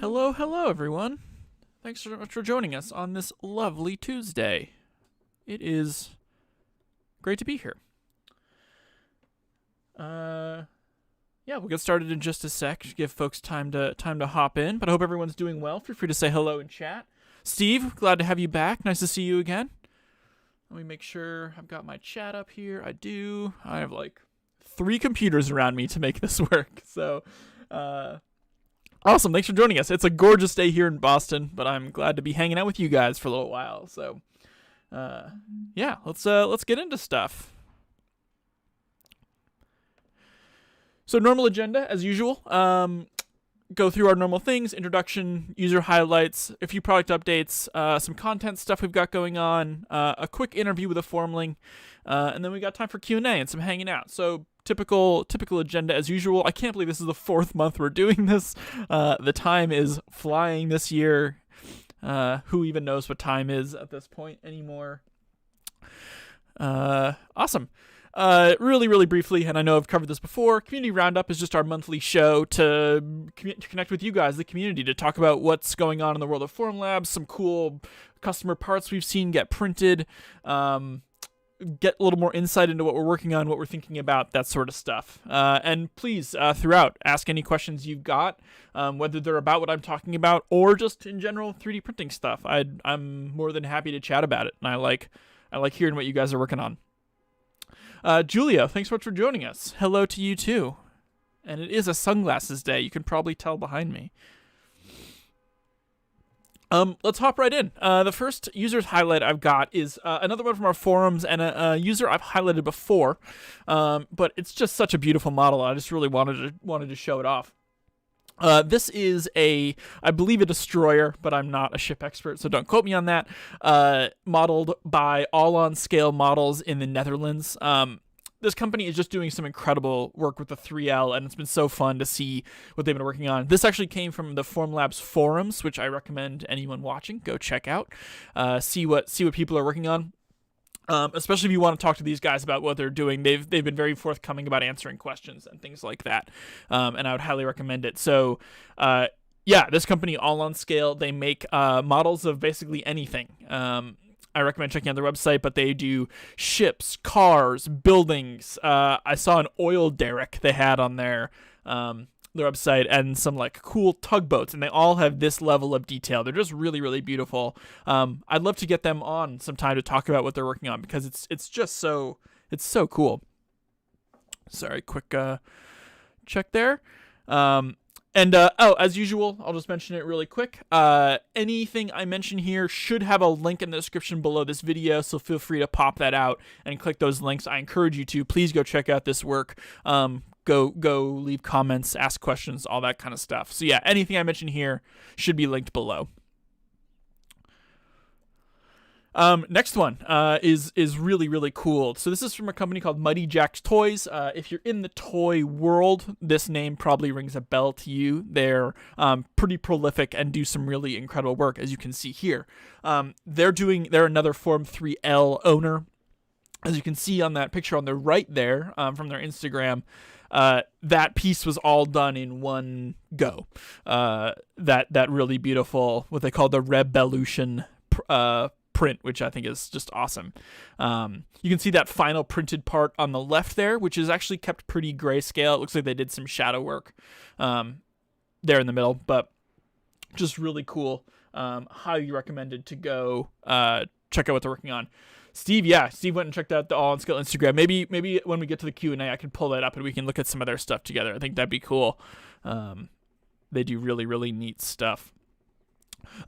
Hello, everyone. Thanks so much for joining us on this lovely Tuesday. It is great to be here. Yeah, we'll get started in just a sec. Give folks time to hop in, but I hope everyone's doing well. Feel free to say hello in chat. Steve, glad to have you back. Nice to see you again. Let me make sure I've got my chat up here. I do. I have like 3 computers around me to make this work. So, awesome. Thanks for joining us. It's a gorgeous day here in Boston, but I'm glad to be hanging out with you guys for a little while. So, yeah, let's get into stuff. So normal agenda as usual. Go through our normal things: introduction, user highlights, a few product updates, some content stuff we've got going on, a quick interview with a formling, and then we got time for Q&A and some hanging out. So typical agenda as usual. I can't believe this is the 4th month we're doing this. The time is flying this year. Who even knows what time is at this point anymore? Awesome. Really briefly, and I know I've covered this before, Community Roundup is just our monthly show to connect with you guys, the community, to talk about what's going on in the world of Formlabs, some cool customer parts we've seen get printed, get a little more insight into what we're working on, what we're thinking about, that sort of stuff. And please, throughout, ask any questions you've got, whether they're about what I'm talking about or just in general 3D printing stuff. I'm more than happy to chat about it, and I like hearing what you guys are working on. Julia, thanks so much for joining us. Hello to you too. And it is a sunglasses day. You can probably tell behind me. Let's hop right in. The first user's highlight I've got is another one from our forums and a user I've highlighted before, but it's just such a beautiful model. I just really wanted to show it off. This is I believe a destroyer, but I'm not a ship expert, so don't quote me on that. Modeled by All On Scale Models in the Netherlands. This company is just doing some incredible work with the 3L, and it's been so fun to see what they've been working on. This actually came from the Formlabs forums, which I recommend anyone watching go check out. See what people are working on. Especially if you want to talk to these guys about what they're doing. They've been very forthcoming about answering questions and things like that. And I would highly recommend it. So, yeah, this company, All On Scale, they make models of basically anything. I recommend checking out their website, but they do ships, cars, buildings. I saw an oil derrick they had on their website, and some like cool tugboats, and they all have this level of detail. They're just really beautiful. I'd love to get them on sometime to talk about what they're working on, because it's just so cool. Sorry, quick check there. As usual, I'll just mention it really quick. Anything I mention here should have a link in the description below this video, so feel free to pop that out and click those links. I encourage you to. Please go check out this work. Go leave comments, ask questions, all that kind of stuff. So yeah, anything I mention here should be linked below. Next one is really cool. So this is from a company called Mighty Jack's Toys. If you're in the toy world, this name probably rings a bell to you. They're pretty prolific and do some really incredible work, as you can see here. They're another Form 3L owner. As you can see on that picture on the right there, from their Instagram, that piece was all done in one go. That really beautiful, what they call the Revolution print, which I think is just awesome. You can see that final printed part on the left there, which is actually kept pretty grayscale. It looks like they did some shadow work there in the middle, but just really cool. Highly recommended to go check out what they're working on. Steve went and checked out the All On Scale Instagram. Maybe when we get to the Q&A, I can pull that up and we can look at some of their stuff together. I think that'd be cool. They do really neat stuff.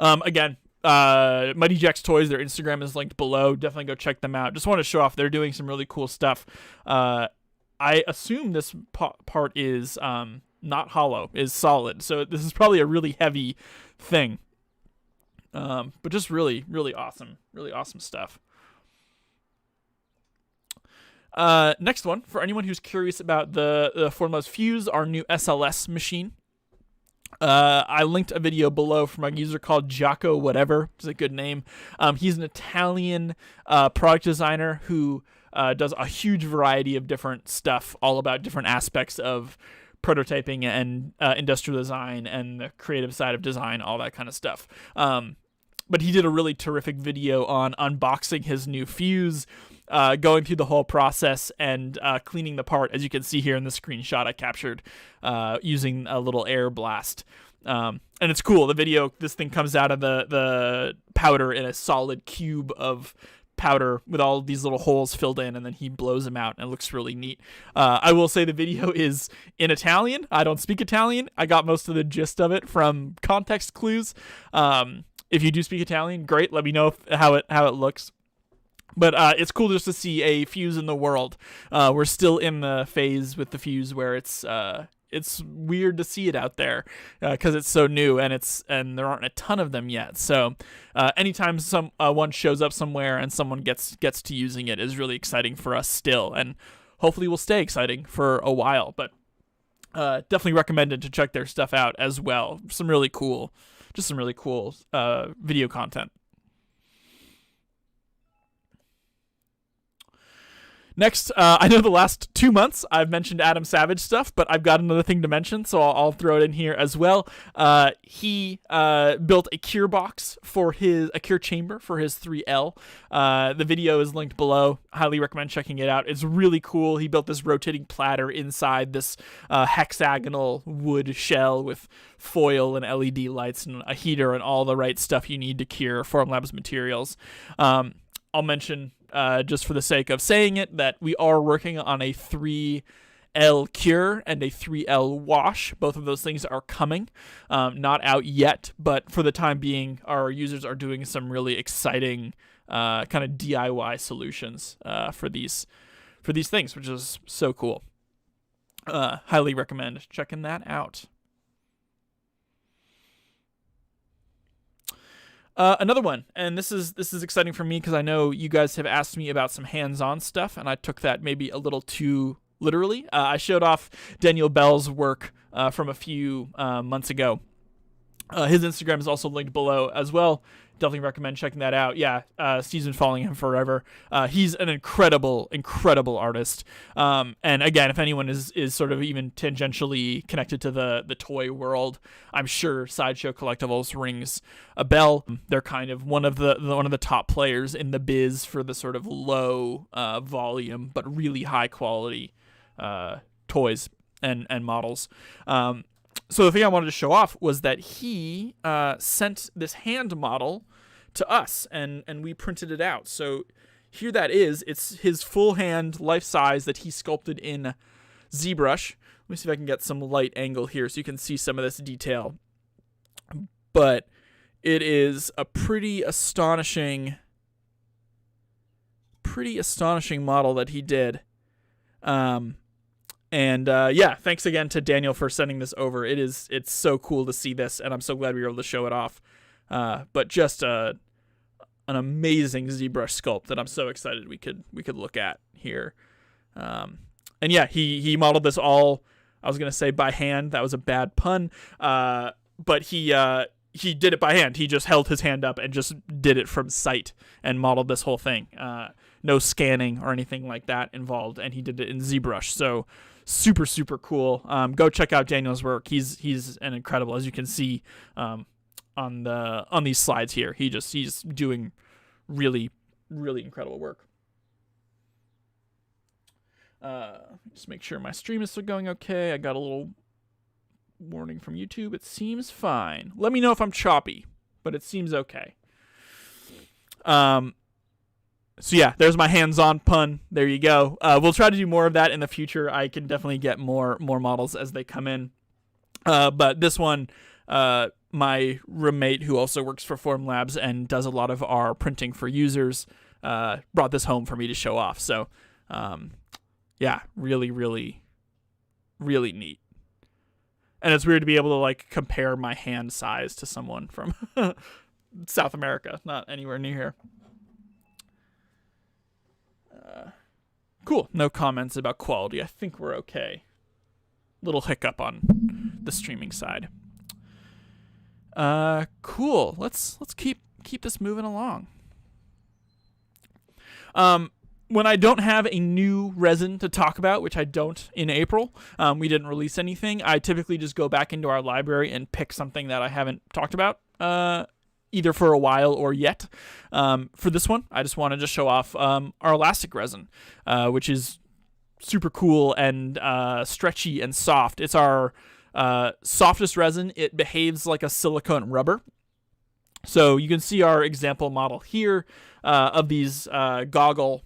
Again, Mighty Jack's Toys, their Instagram is linked below. Definitely go check them out. Just want to show off they're doing some really cool stuff. I assume this part is not hollow, is solid. So this is probably a really heavy thing. But just really awesome stuff. Next one, for anyone who's curious about the Formlabs Fuse, our new SLS machine. I linked a video below from a user called Jocko Whatever. It's a good name. He's an Italian product designer who does a huge variety of different stuff, all about different aspects of prototyping and industrial design and the creative side of design, all that kind of stuff. But he did a really terrific video on unboxing his new fuse, going through the whole process and cleaning the part, as you can see here in the screenshot I captured using a little air blast. And it's cool. The video, this thing comes out of the powder in a solid cube of powder with all of these little holes filled in, and then he blows them out, and it looks really neat. I will say the video is in Italian. I don't speak Italian. I got most of the gist of it from context clues. If you do speak Italian, great. Let me know how it looks. But it's cool just to see a fuse in the world. We're still in the phase with the fuse where it's weird to see it out there because it's so new and there aren't a ton of them yet. So anytime one shows up somewhere and someone gets to using it is really exciting for us still, and hopefully will stay exciting for a while. But definitely recommended to check their stuff out as well. Some really cool video content. Next, I know the last 2 months I've mentioned Adam Savage stuff, but I've got another thing to mention, so I'll throw it in here as well. He built a cure box for a cure chamber for his 3L. The video is linked below. Highly recommend checking it out. It's really cool. He built this rotating platter inside this hexagonal wood shell with foil and LED lights and a heater and all the right stuff you need to cure Formlabs materials. I'll mention, just for the sake of saying it, that we are working on a 3L cure and a 3L wash. Both of those things are coming, not out yet, but for the time being, our users are doing some really exciting kind of DIY solutions for these things, which is so cool. Highly recommend checking that out. Another one, and this is exciting for me because I know you guys have asked me about some hands-on stuff, and I took that maybe a little too literally. I showed off Daniel Bell's work from a few months ago. His Instagram is also linked below as well. Definitely recommend checking that out. Yeah, Steve's been following him forever. He's an incredible artist. And again, if anyone is sort of even tangentially connected to the toy world, I'm sure Sideshow Collectibles rings a bell. They're kind of one of the top players in the biz for the sort of low volume but really high quality toys and models. So the thing I wanted to show off was that he sent this hand model to us, and we printed it out. So here that is. It's his full hand, life size, that he sculpted in ZBrush. Let me see if I can get some light angle here so you can see some of this detail. But it is a pretty astonishing model that he did. Yeah, thanks again to Daniel for sending this over. It's so cool to see this, and I'm so glad we were able to show it off. But just an amazing ZBrush sculpt that I'm so excited we could look at here. And yeah, he modeled this all, I was gonna say by hand. That was a bad pun. But he did it by hand. He just held his hand up and just did it from sight and modeled this whole thing. No scanning or anything like that involved, and he did it in ZBrush. So super, super cool. Go check out Daniel's work. He's an incredible, as you can see on these slides here. He's doing really, really incredible work. Just make sure my stream is still going okay. I got a little warning from YouTube. It seems fine. Let me know if I'm choppy, but it seems okay. So yeah, there's my hands-on pun. There you go. We'll try to do more of that in the future. I can definitely get more models as they come in. But this one, my roommate who also works for Formlabs and does a lot of our printing for users, brought this home for me to show off. So yeah, really, really, really neat. And it's weird to be able to like compare my hand size to someone from South America, not anywhere near here. Cool. No comments about quality. I think we're okay. Little hiccup on the streaming side. Cool. Let's keep this moving along. One when I don't have a new resin to talk about, which I don't in April, we didn't release anything, I typically just go back into our library and pick something that I haven't talked about either for a while or yet. For this one, I just wanted to show off our elastic resin, which is super cool and stretchy and soft. It's our softest resin. It behaves like a silicone rubber. So you can see our example model here of these goggle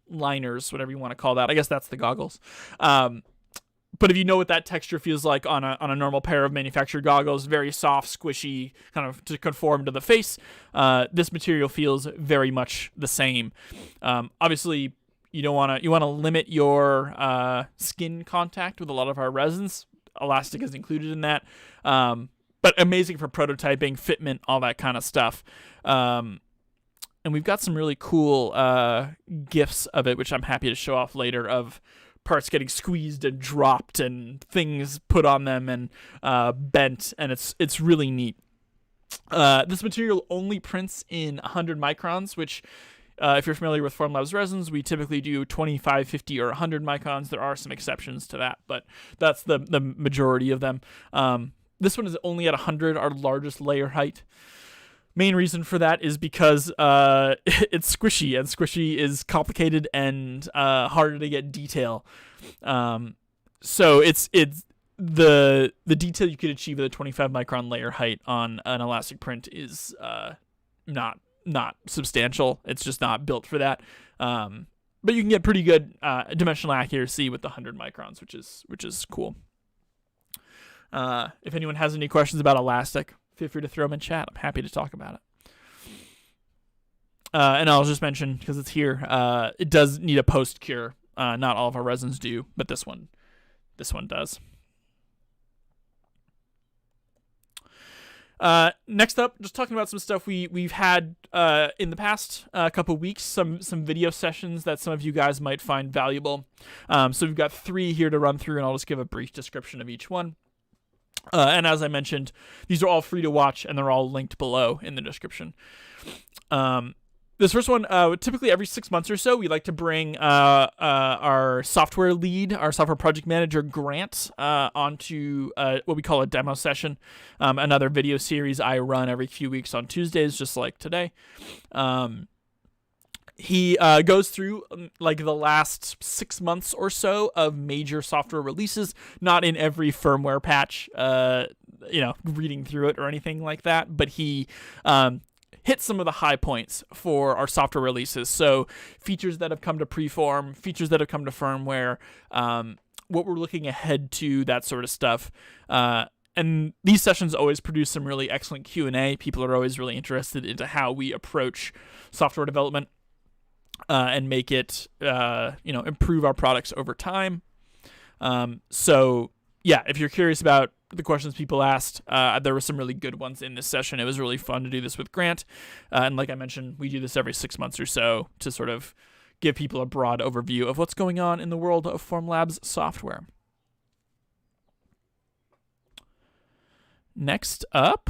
liners, whatever you want to call that. I guess that's the goggles. But if you know what that texture feels like on a normal pair of manufactured goggles, very soft, squishy, kind of to conform to the face, this material feels very much the same. Obviously, you want to limit your skin contact with a lot of our resins. Elastic is included in that. But amazing for prototyping, fitment, all that kind of stuff. And we've got some really cool GIFs of it, which I'm happy to show off later, of parts getting squeezed and dropped and things put on them and bent, and it's really neat. This material only prints in 100 microns, which if you're familiar with Formlabs resins, we typically do 25, 50, or 100 microns. There are some exceptions to that, but that's the majority of them. This one is only at 100, our largest layer height. Main reason for that is because it's squishy, and squishy is complicated and harder to get detail. So it's the detail you could achieve with a 25 micron layer height on an elastic print is not substantial. It's just not built for that. But you can get pretty good dimensional accuracy with the 100 microns, which is cool. If anyone has any questions about elastic, feel free to throw them in chat. I'm happy to talk about it. And I'll just mention, because it's here, it does need a post cure. Not all of our resins do, but this one does. Next up, just talking about some stuff we've had in the past couple weeks, some video sessions that some of you guys might find valuable. So we've got 3 here to run through, and I'll just give a brief description of each one. And as I mentioned, these are all free to watch, and they're all linked below in the description. This first one, typically every 6 months or so, we like to bring our software lead, our software project manager, Grant, onto what we call a demo session, another video series I run every few weeks on Tuesdays, just like today. He goes through like the last 6 months or so of major software releases, not in every firmware patch, reading through it or anything like that, but he hit some of the high points for our software releases. So features that have come to preform, features that have come to firmware, what we're looking ahead to, that sort of stuff. And these sessions always produce some really excellent Q&A. People are always really interested into how we approach software development. And make it, improve our products over time. So, yeah, if you're curious about the questions people asked, there were some really good ones in this session. It was really fun to do this with Grant. And like I mentioned, we do this every 6 months or so to sort of give people a broad overview of what's going on in the world of Formlabs software. Next up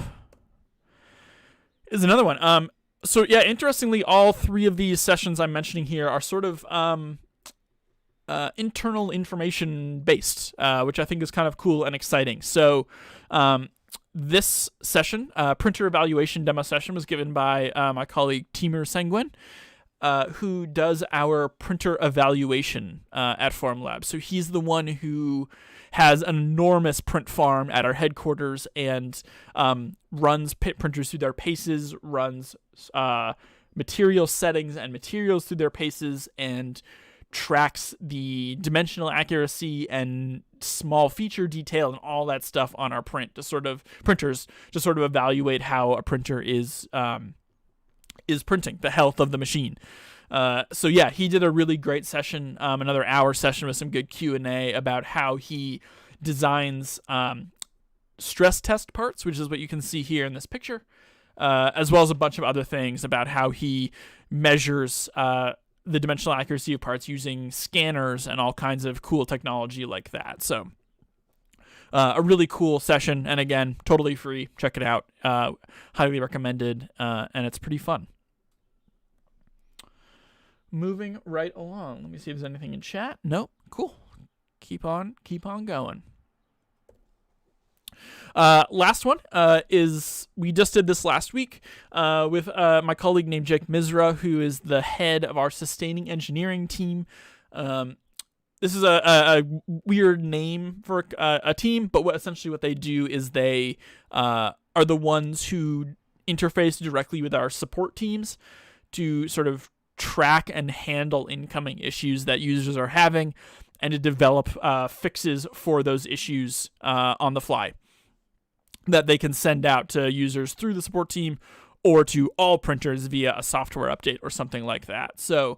is another one. So yeah, interestingly, all 3 of these sessions I'm mentioning here are sort of internal information based, which I think is kind of cool and exciting. So this session, printer evaluation demo session, was given by my colleague Timur Senguin, who does our printer evaluation at Formlabs. So he's the one who has an enormous print farm at our headquarters and runs printers through their paces, runs material settings and materials through their paces, and tracks the dimensional accuracy and small feature detail and all that stuff on our printers to sort of evaluate how a printer is printing, the health of the machine. So yeah, he did a really great session, another hour session with some good Q&A about how he designs stress test parts, which is what you can see here in this picture, as well as a bunch of other things about how he measures the dimensional accuracy of parts using scanners and all kinds of cool technology like that. So a really cool session, and again, totally free. Check it out. Highly recommended, and it's pretty fun. moving right along. Let me see if there's anything in chat. Nope. Cool. Keep on going. Last one is we just did this last week with my colleague named Jake Mizra, who is the head of our sustaining engineering team. This is a weird name for a team, but essentially what they do is they are the ones who interface directly with our support teams to sort of track and handle incoming issues that users are having and to develop fixes for those issues on the fly that they can send out to users through the support team or to all printers via a software update or something like that. So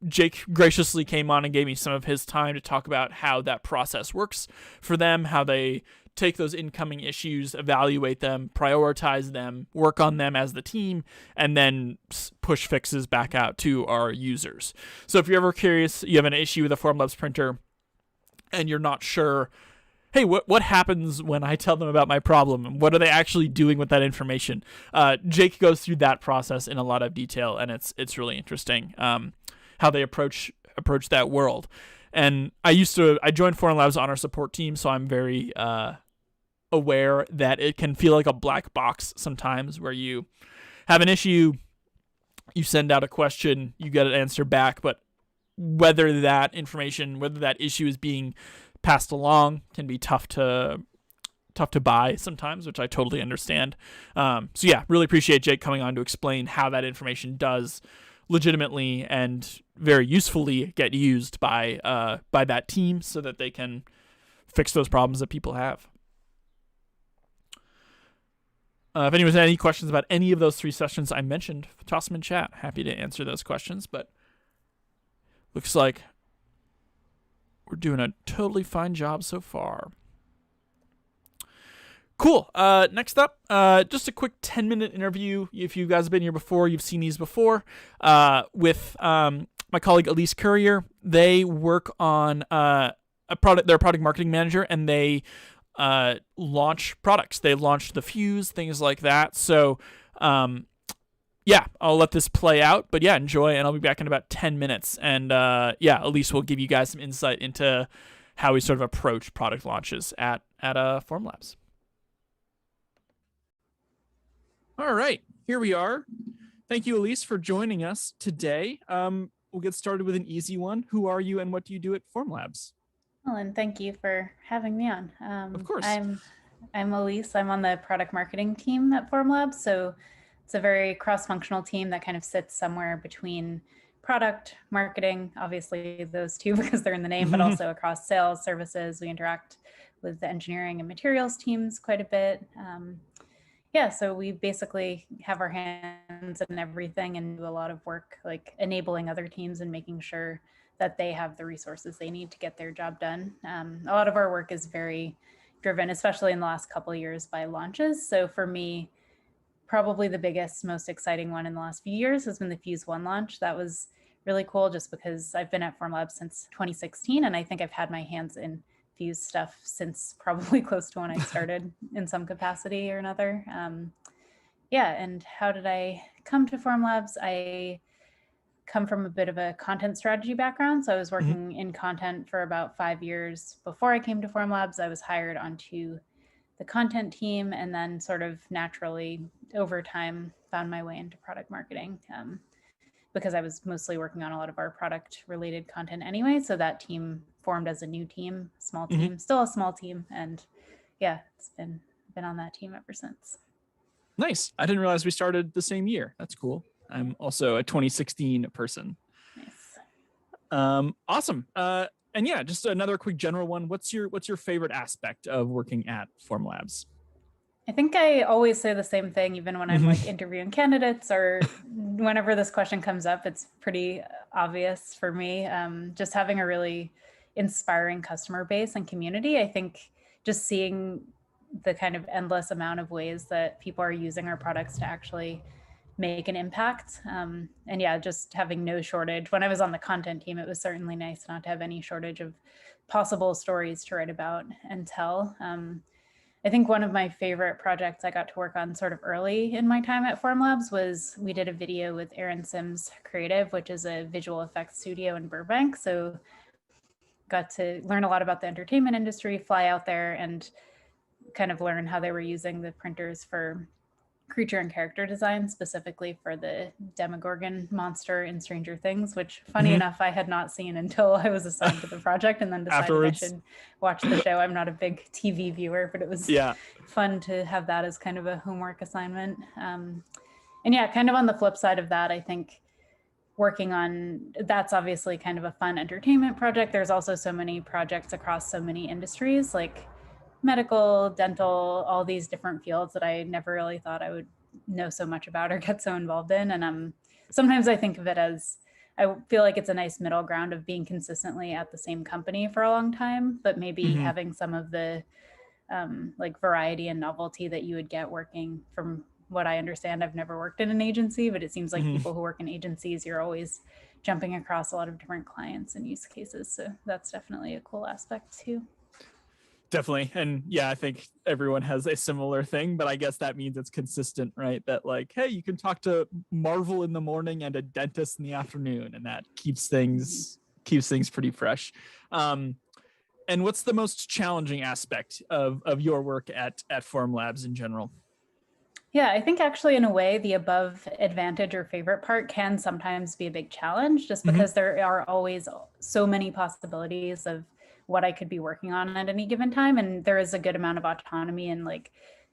Jake graciously came on and gave me some of his time to talk about how that process works for them, how they take those incoming issues, evaluate them, prioritize them, work on them as the team, and then push fixes back out to our users. So if you're ever curious, you have an issue with a Formlabs printer and you're not sure, hey, what happens when I tell them about my problem? And what are they actually doing with that information? Jake goes through that process in a lot of detail, and it's really interesting how they approach that world. And I joined Formlabs on our support team, so I'm very aware that it can feel like a black box sometimes, where you have an issue, you send out a question, you get an answer back, but whether that issue is being passed along can be tough to buy sometimes, which I totally understand. So yeah, really appreciate Jake coming on to explain how that information does legitimately and very usefully get used by that team so that they can fix those problems that people have. If anyone has any questions about any of those 3 sessions I mentioned, toss them in chat. Happy to answer those questions, but looks like we're doing a totally fine job so far. Cool. Next up, just a quick 10-minute interview. If you guys have been here before, you've seen these before, with my colleague Elise Courier. They work on a product. They're a product marketing manager, and they launch products. They launched the Fuse, things like that. So, yeah, I'll let this play out, but yeah, enjoy, and I'll be back in about 10 minutes. And yeah, Elise will give you guys some insight into how we sort of approach product launches at Formlabs. All right, here we are. Thank you, Elise, for joining us today. We'll get started with an easy one. Who are you and what do you do at Formlabs? Well, and thank you for having me on. Of course. I'm Elise. I'm on the product marketing team at Formlabs. So it's a very cross-functional team that kind of sits somewhere between product, marketing, obviously those two because they're in the name, but also across sales, services. We interact with the engineering and materials teams quite a bit. Yeah, so we basically have our hands in everything and do a lot of work like enabling other teams and making sure that they have the resources they need to get their job done. A lot of our work is very driven, especially in the last couple of years, by launches. So for me, probably the biggest, most exciting one in the last few years has been the Fuse 1 launch. That was really cool just because I've been at Formlabs since 2016, and I think I've had my hands in Fuse stuff since probably close to when I started in some capacity or another. Yeah, and how did I come to Formlabs? I come from a bit of a content strategy background. So I was working in content for about 5 years before I came to Formlabs. I was hired onto the content team and then sort of naturally over time found my way into product marketing because I was mostly working on a lot of our product related content anyway. So that team formed as a new team, small team, still a small team. And yeah, it's been on that team ever since. Nice. I didn't realize we started the same year. That's cool. I'm also a 2016 person. Nice. Awesome. And yeah, just another quick general one. What's your favorite aspect of working at Formlabs? I think I always say the same thing, even when I'm like interviewing candidates or whenever this question comes up, it's pretty obvious for me. Just having a really inspiring customer base and community. I think just seeing the kind of endless amount of ways that people are using our products to actually make an impact. And yeah, just having no shortage. When I was on the content team, it was certainly nice not to have any shortage of possible stories to write about and tell. I think one of my favorite projects I got to work on sort of early in my time at Formlabs was we did a video with Aaron Sims Creative, which is a visual effects studio in Burbank. So got to learn a lot about the entertainment industry, fly out there and kind of learn how they were using the printers for creature and character design, specifically for the Demogorgon monster in Stranger Things, which funny enough, I had not seen until I was assigned to the project and then decided Afterwards. I should watch the show. I'm not a big TV viewer, but it was fun to have that as kind of a homework assignment. And yeah, kind of on the flip side of that, I think working on that's obviously kind of a fun entertainment project. There's also so many projects across so many industries, like medical, dental, all these different fields that I never really thought I would know so much about or get so involved in. And sometimes I think of it as, I feel like it's a nice middle ground of being consistently at the same company for a long time, but maybe having some of the like variety and novelty that you would get working. From what I understand, I've never worked in an agency, but it seems like people who work in agencies, you're always jumping across a lot of different clients and use cases. So that's definitely a cool aspect too. Definitely. And yeah, I think everyone has a similar thing, but I guess that means it's consistent, right? That like, hey, you can talk to Marvel in the morning and a dentist in the afternoon, and that keeps things pretty fresh. And what's the most challenging aspect of your work at Formlabs in general? Yeah, I think actually in a way, the above advantage or favorite part can sometimes be a big challenge just because there are always so many possibilities of what I could be working on at any given time. And there is a good amount of autonomy in like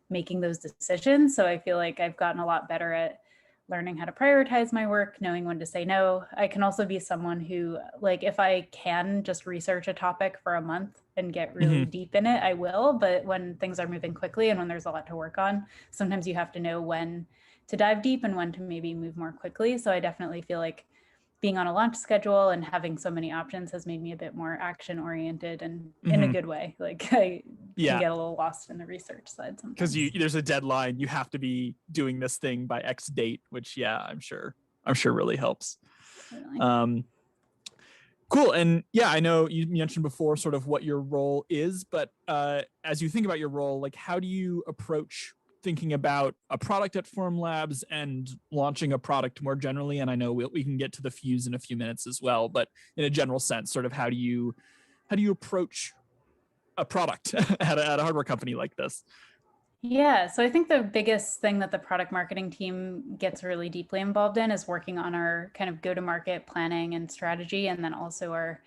making those decisions. So I feel like I've gotten a lot better at learning how to prioritize my work, knowing when to say no. I can also be someone who, like, if I can just research a topic for a month and get really deep in it, I will. But when things are moving quickly and when there's a lot to work on, sometimes you have to know when to dive deep and when to maybe move more quickly. So I definitely feel like being on a launch schedule and having so many options has made me a bit more action oriented and in a good way. Like I can get a little lost in the research side sometimes. Because there's a deadline. You have to be doing this thing by X date, which I'm sure really helps. Totally. Cool. And yeah, I know you mentioned before sort of what your role is, but as you think about your role, like how do you approach thinking about a product at Formlabs and launching a product more generally? And I know we can get to the Fuse in a few minutes as well, but in a general sense, sort of how do you approach a product at a hardware company like this? Yeah, so I think the biggest thing that the product marketing team gets really deeply involved in is working on our kind of go-to-market planning and strategy, and then also our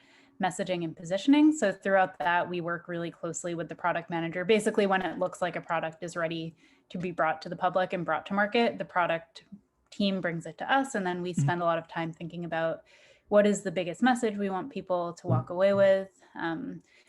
messaging and positioning. So throughout that, we work really closely with the product manager. Basically, when it looks like a product is ready to be brought to the public and brought to market, the product team brings it to us, and then we spend a lot of time thinking about what is the biggest message we want people to walk away with.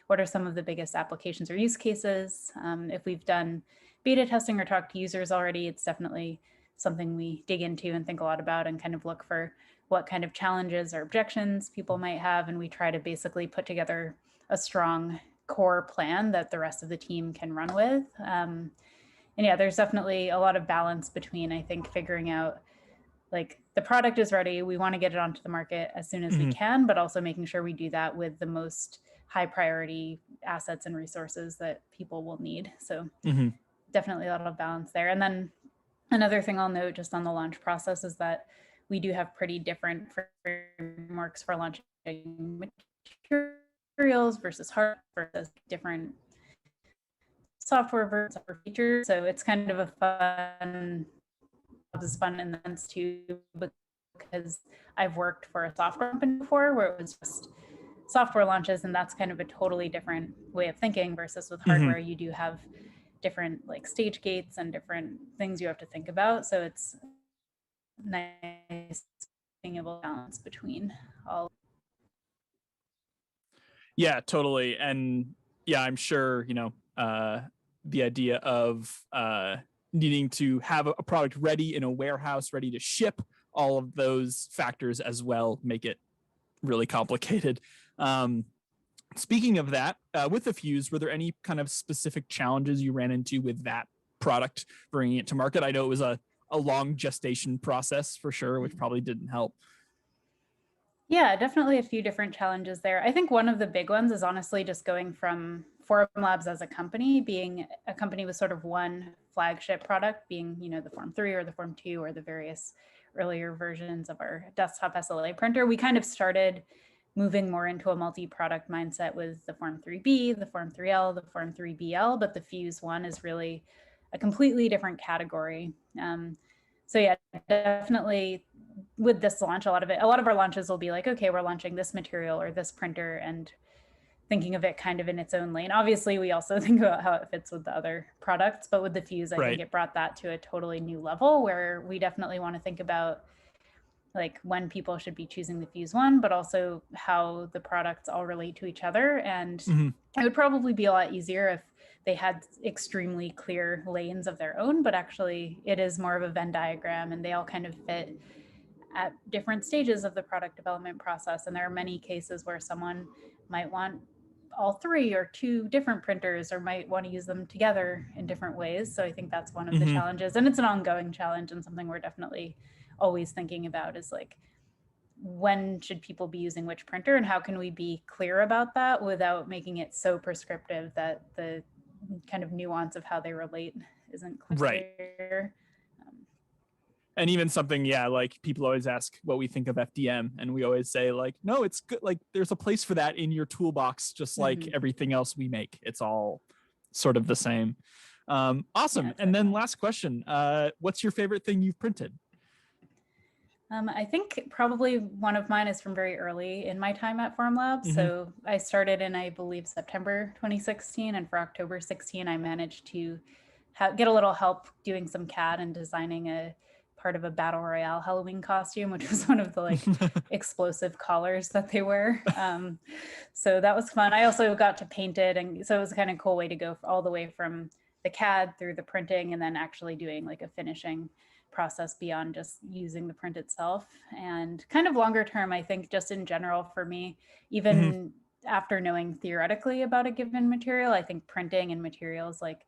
What are some of the biggest applications or use cases? If we've done beta testing or talked to users already, it's definitely something we dig into and think a lot about and kind of look for what kind of challenges or objections people might have. And we try to basically put together a strong core plan that the rest of the team can run with. And yeah, there's definitely a lot of balance between, I think, figuring out like the product is ready, we want to get it onto the market as soon as we can, but also making sure we do that with the most high priority assets and resources that people will need. So definitely a lot of balance there. And then another thing I'll note just on the launch process is that we do have pretty different frameworks for launching materials versus hardware versus different software versus features. So it's kind of a fun in the sense too, because I've worked for a software company before where it was just software launches, and that's kind of a totally different way of thinking versus with hardware. You do have different like stage gates and different things you have to think about. So it's nice being able to balance between all. Yeah, totally. And yeah, I'm sure, the idea of needing to have a product ready in a warehouse, ready to ship, all of those factors as well make it really complicated. Speaking of that, with the Fuse, were there any kind of specific challenges you ran into with that product, bringing it to market? I know it was a long gestation process for sure, which probably didn't help. Yeah, definitely a few different challenges there. I think one of the big ones is honestly just going from Formlabs as a company, being a company with sort of one flagship product, being, the Form 3 or the Form 2 or the various earlier versions of our desktop SLA printer, we kind of started moving more into a multi-product mindset with the Form 3B, the Form 3L, the Form 3BL, but the Fuse one is really a completely different category. So yeah, definitely with this launch, a lot of our launches will be like, okay, we're launching this material or this printer and thinking of it kind of in its own lane. Obviously, we also think about how it fits with the other products, but with the Fuse, I think it brought that to a totally new level where we definitely want to think about like when people should be choosing the Fuse one, but also how the products all relate to each other. And it would probably be a lot easier if they had extremely clear lanes of their own, but actually it is more of a Venn diagram and they all kind of fit at different stages of the product development process. And there are many cases where someone might want all three or two different printers or might want to use them together in different ways. So I think that's one of the challenges, and it's an ongoing challenge and something we're definitely always thinking about is like, when should people be using which printer and how can we be clear about that without making it so prescriptive that the kind of nuance of how they relate isn't clear. Right. And even something, like people always ask what we think of FDM, and we always say like, no, it's good. Like there's a place for that in your toolbox, just like everything else we make. It's all sort of the same. Awesome. Yeah, and then last question, what's your favorite thing you've printed? I think probably one of mine is from very early in my time at Formlabs. So I started in, I believe, September 2016. And for October 16, I managed to get a little help doing some CAD and designing a part of a Battle Royale Halloween costume, which was one of the like explosive collars that they wear. So that was fun. I also got to paint it. And so it was a kind of cool way to go all the way from the CAD through the printing and then actually doing like a finishing process beyond just using the print itself. And kind of longer term, I think just in general for me, even after knowing theoretically about a given material, I think printing and materials like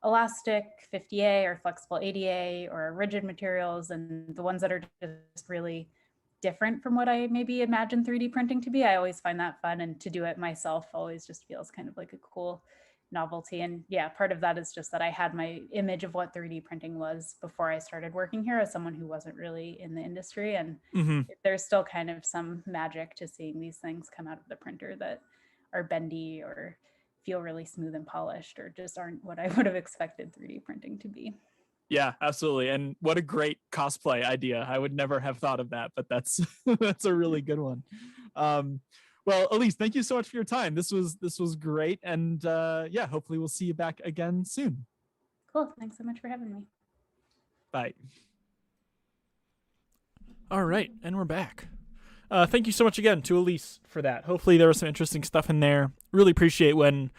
elastic 50A or flexible 80A or rigid materials and the ones that are just really different from what I maybe imagine 3D printing to be, I always find that fun, and to do it myself always just feels kind of like a cool novelty. And yeah, part of that is just that I had my image of what 3D printing was before I started working here as someone who wasn't really in the industry. And there's still kind of some magic to seeing these things come out of the printer that are bendy or feel really smooth and polished or just aren't what I would have expected 3D printing to be. Yeah, absolutely. And what a great cosplay idea. I would never have thought of that, but that's that's a really good one. Well, Elise, thank you so much for your time. This was great. And yeah, hopefully we'll see you back again soon. Cool. Thanks so much for having me. Bye. All right. And we're back. Thank you so much again to Elise for that. Hopefully there was some interesting stuff in there. Really appreciate when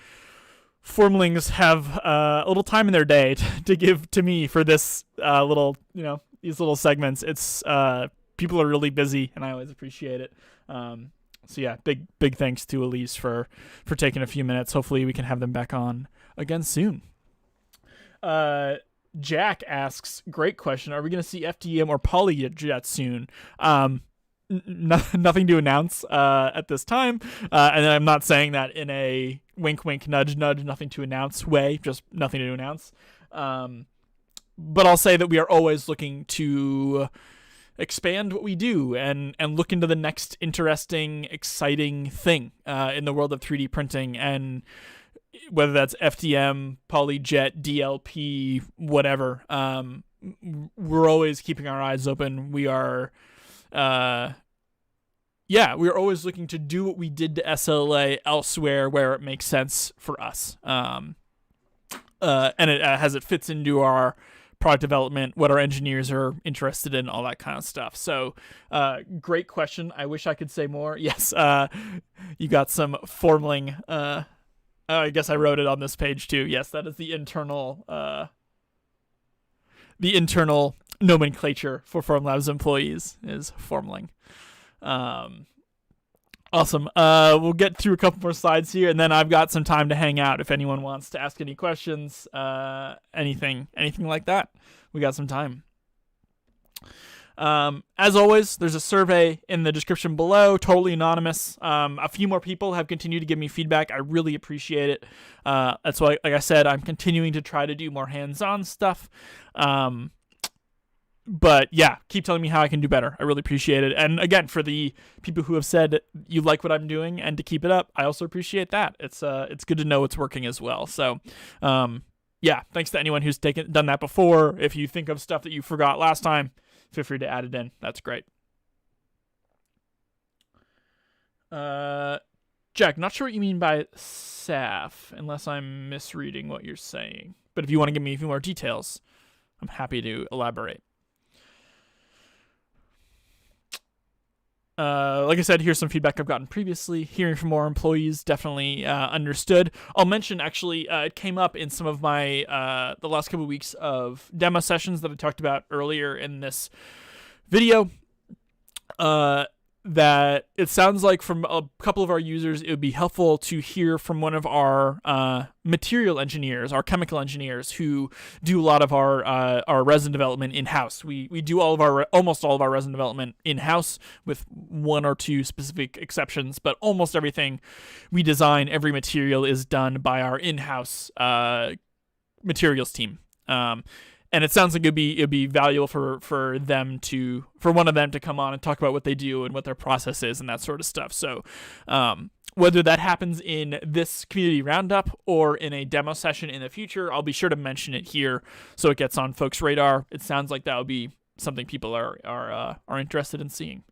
Formlings have a little time in their day to give to me for this little, these little segments. It's people are really busy and I always appreciate it. So yeah, big thanks to Elise for taking a few minutes. Hopefully we can have them back on again soon. Jack asks, great question. Are we going to see FDM or PolyJet soon? Nothing to announce at this time. And I'm not saying that in a wink, wink, nudge, nudge, nothing to announce way, just nothing to announce. But I'll say that we are always looking to expand what we do and look into the next interesting, exciting thing in the world of 3D printing, and whether that's FDM, PolyJet, DLP, whatever. We're always keeping our eyes open. We are we're always looking to do what we did to SLA elsewhere where it makes sense for us. And it as it fits into our product development, what our engineers are interested in, all that kind of stuff. So great question. I wish I could say more. Yes, you got some Formling. I guess I wrote it on this page too. Yes, that is the internal nomenclature for Formlabs employees is Formling. Awesome. We'll get through a couple more slides here, and then I've got some time to hang out if anyone wants to ask any questions, anything like that. We got some time. As always, there's a survey in the description below, totally anonymous. A few more people have continued to give me feedback. I really appreciate it. That's why, like I said, I'm continuing to try to do more hands-on stuff. But yeah, keep telling me how I can do better. I really appreciate it. And again, for the people who have said you like what I'm doing and to keep it up, I also appreciate that. It's good to know it's working as well. So, yeah, thanks to anyone who's done that before. If you think of stuff that you forgot last time, feel free to add it in. That's great. Jack, not sure what you mean by SAF, unless I'm misreading what you're saying. But if you want to give me a few more details, I'm happy to elaborate. Like I said, here's some feedback I've gotten previously. Hearing from more employees, definitely understood. I'll mention, actually, it came up in some of my the last couple of weeks of demo sessions that I talked about earlier in this video. That it sounds like from a couple of our users, it would be helpful to hear from one of our material engineers, our chemical engineers, who do a lot of our resin development in-house. We do almost all of our resin development in-house, with one or two specific exceptions, but almost everything we design, every material is done by our in-house materials team. And it sounds like it'd be valuable for one of them to come on and talk about what they do and what their process is and that sort of stuff. So whether that happens in this community roundup or in a demo session in the future, I'll be sure to mention it here so it gets on folks' radar. It sounds like that would be something people are interested in seeing.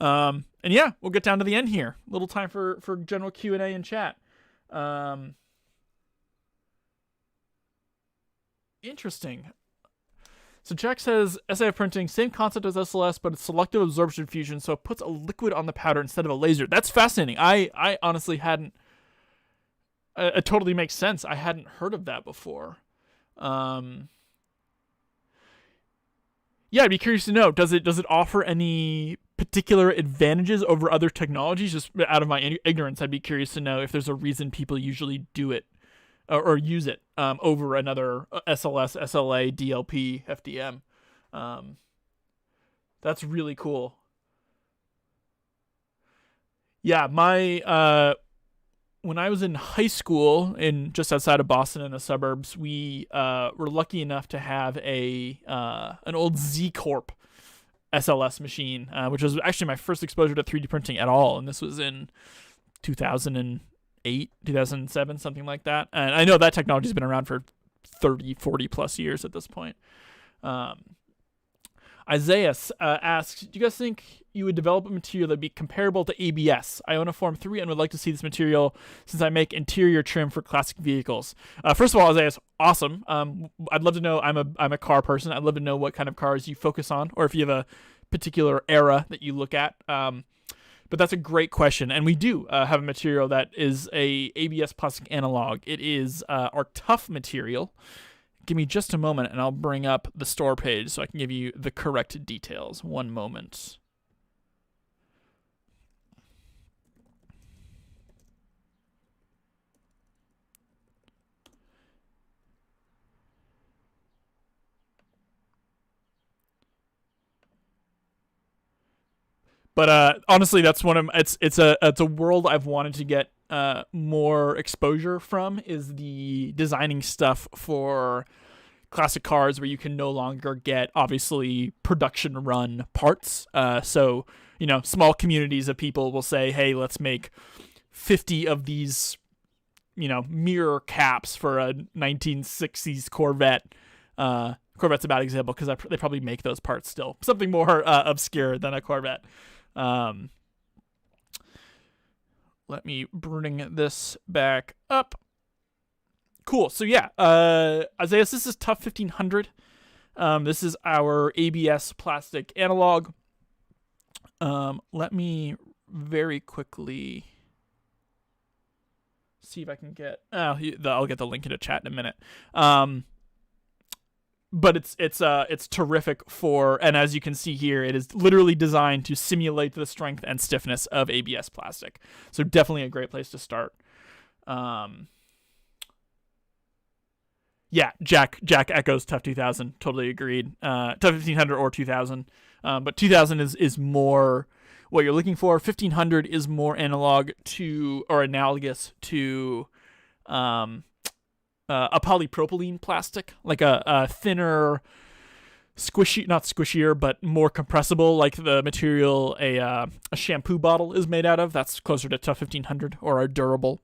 And yeah, we'll get down to the end here. A little time for general Q&A and chat. Interesting. So Jack says, SAF printing, same concept as SLS, but it's selective absorption fusion, so it puts a liquid on the powder instead of a laser. That's fascinating. I honestly hadn't... it totally makes sense. I hadn't heard of that before. Yeah, I'd be curious to know, does it offer any particular advantages over other technologies? Just out of my ignorance, I'd be curious to know if there's a reason people usually do it. Or use it over another SLS, SLA, DLP, FDM. That's really cool. Yeah, my when I was in high school, in just outside of Boston in the suburbs, we were lucky enough to have an old Z Corp SLS machine, which was actually my first exposure to 3D printing at all, and this was in 2008, 2007, something like that. And I know that technology's been around for 30, 40 plus years at this point. Isaiah asks, do you guys think you would develop a material that'd be comparable to ABS? I own a Form 3 and would like to see this material since I make interior trim for classic vehicles. First of all, Isaiah, it's awesome. I'd love to know, I'm a car person. I'd love to know what kind of cars you focus on, or if you have a particular era that you look at. But that's a great question, and we do have a material that is a ABS plastic analog. It is our tough material. Give me just a moment, and I'll bring up the store page so I can give you the correct details. One moment. But honestly, that's one of it's a world I've wanted to get more exposure from, is the designing stuff for classic cars where you can no longer get obviously production run parts. So small communities of people will say, hey, let's make 50 of these mirror caps for a 1960s Corvette. Corvette's a bad example because they probably make those parts still. Something more obscure than a Corvette. Let me bring this back up. Cool. So yeah, Isaiah, this is Tough 1500. This is our ABS plastic analog. Let me very quickly see if I can get. I'll get the link in the chat in a minute. But it's terrific for, and as you can see here, it is literally designed to simulate the strength and stiffness of ABS plastic. So definitely a great place to start. Yeah, Jack echoes Tough 2000. Totally agreed. Tough 1500 or 2000, but 2000 is more what you're looking for. 1500 is more analogous to a polypropylene plastic, like a thinner, not squishier, but more compressible, like the material a shampoo bottle is made out of. That's closer to Tough 1500 or a durable.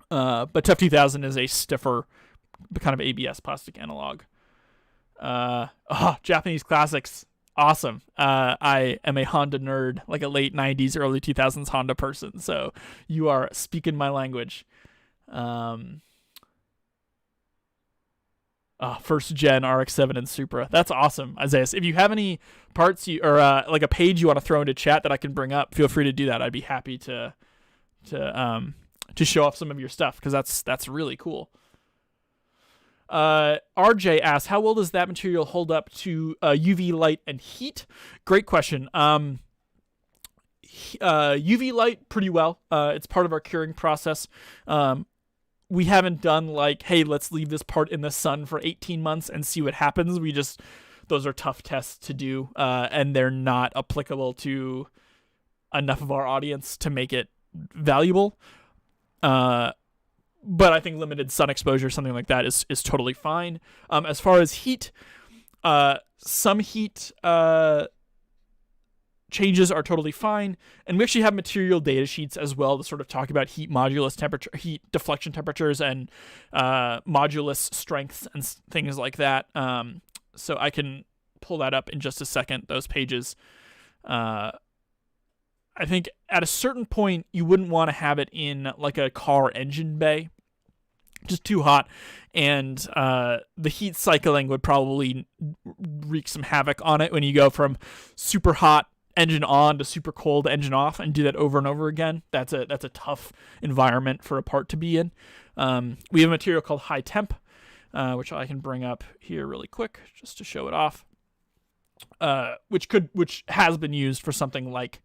But Tough 2000 is a stiffer kind of ABS plastic analog. Japanese classics. Awesome. I am a Honda nerd, like a late 90s, early 2000s Honda person. So you are speaking my language. First gen RX-7 and Supra. That's awesome, Isaiah. If you have any parts or like a page you want to throw into chat that I can bring up, feel free to do that. I'd be happy to show off some of your stuff, because that's really cool. RJ asks, how well does that material hold up to UV light and heat? Great question. UV light, pretty well. It's part of our curing process. We haven't done like, hey, let's leave this part in the sun for 18 months and see what happens. Those are tough tests to do, and they're not applicable to enough of our audience to make it valuable. But I think limited sun exposure, something like that, is totally fine. As far as heat, some heat changes are totally fine, and we actually have material data sheets as well to sort of talk about heat modulus temperature, heat deflection temperatures, and modulus strengths and things like that. So I can pull that up in just a second. Those pages. I think at a certain point you wouldn't want to have it in like a car engine bay, just too hot, and the heat cycling would probably wreak some havoc on it when you go from super hot engine on to super cold engine off and do that over and over again. That's a tough environment for a part to be in. We have a material called high temp, which I can bring up here really quick just to show it off, which has been used for something like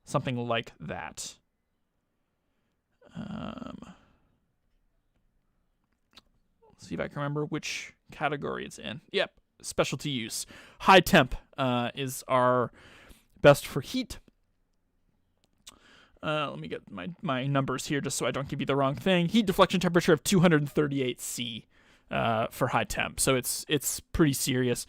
that. Let's see if I can remember which category it's in. Yep, specialty use. High temp is our best for heat. Let me get my numbers here just so I don't give you the wrong thing. Heat deflection temperature of 238 C for high temp. So it's pretty serious.